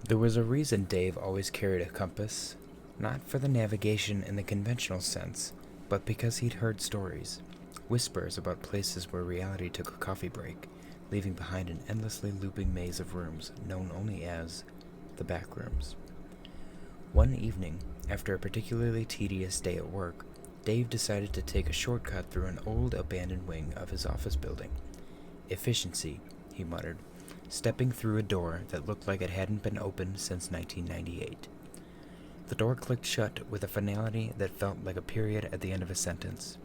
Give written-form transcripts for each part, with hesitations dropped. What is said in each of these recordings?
There was a reason Dave always carried a compass, not for the navigation in the conventional sense, but because he'd heard stories, whispers about places where reality took a coffee break, leaving behind an endlessly looping maze of rooms known only as the Backrooms. One evening, after a particularly tedious day at work, Dave decided to take a shortcut through an old abandoned wing of his office building. Efficiency, he muttered, stepping through a door that looked like it hadn't been opened since 1998. The door clicked shut with a finality that felt like a period at the end of a sentence.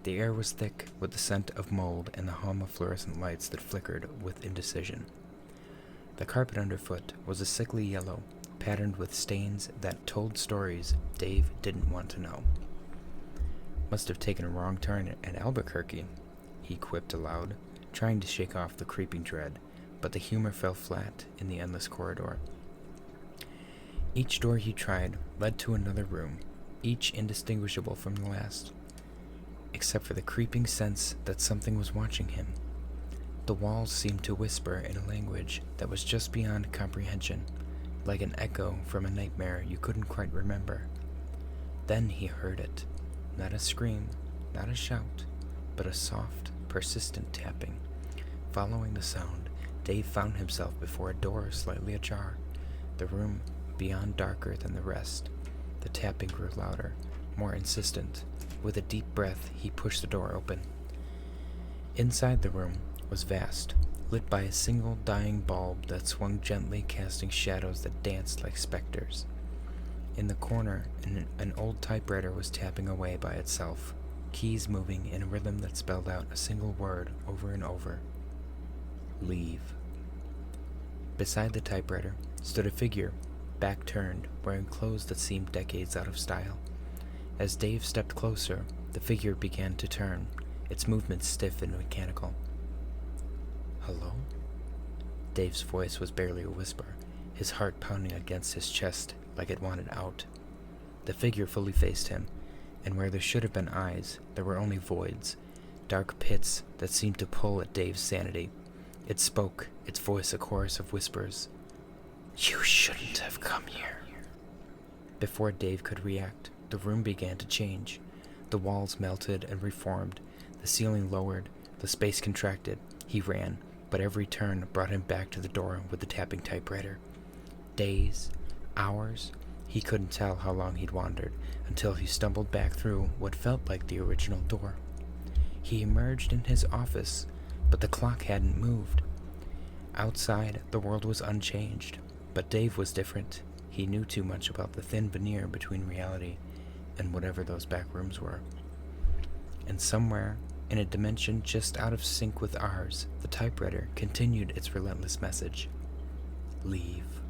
The air was thick with the scent of mold and the hum of fluorescent lights that flickered with indecision. The carpet underfoot was a sickly yellow, patterned with stains that told stories Dave didn't want to know. "Must have taken a wrong turn at Albuquerque," he quipped aloud, trying to shake off the creeping dread, but the humor fell flat in the endless corridor. Each door he tried led to another room, each indistinguishable from the last, except for the creeping sense that something was watching him. The walls seemed to whisper in a language that was just beyond comprehension, like an echo from a nightmare you couldn't quite remember. Then he heard it. Not a scream, not a shout, but a soft, persistent tapping. Following the sound, Dave found himself before a door slightly ajar, the room beyond darker than the rest. The tapping grew louder, more insistent. With a deep breath, he pushed the door open. Inside the room was vast, lit by a single dying bulb that swung gently, casting shadows that danced like specters. In the corner, an old typewriter was tapping away by itself, keys moving in a rhythm that spelled out a single word over and over. Leave. Beside the typewriter stood a figure, back turned, wearing clothes that seemed decades out of style. As Dave stepped closer, the figure began to turn, its movements stiff and mechanical. "Hello?" Dave's voice was barely a whisper, his heart pounding against his chest like it wanted out. The figure fully faced him, and where there should have been eyes, there were only voids, dark pits that seemed to pull at Dave's sanity. It spoke, its voice a chorus of whispers. "You shouldn't have come here." Before Dave could react, the room began to change. The walls melted and reformed, the ceiling lowered, the space contracted. He ran, but every turn brought him back to the door with the tapping typewriter. Days, hours, he couldn't tell how long he'd wandered, until he stumbled back through what felt like the original door. He emerged in his office, but the clock hadn't moved. Outside, the world was unchanged, but Dave was different. He knew too much about the thin veneer between reality and whatever those back rooms were. And somewhere, in a dimension just out of sync with ours, the typewriter continued its relentless message. Leave.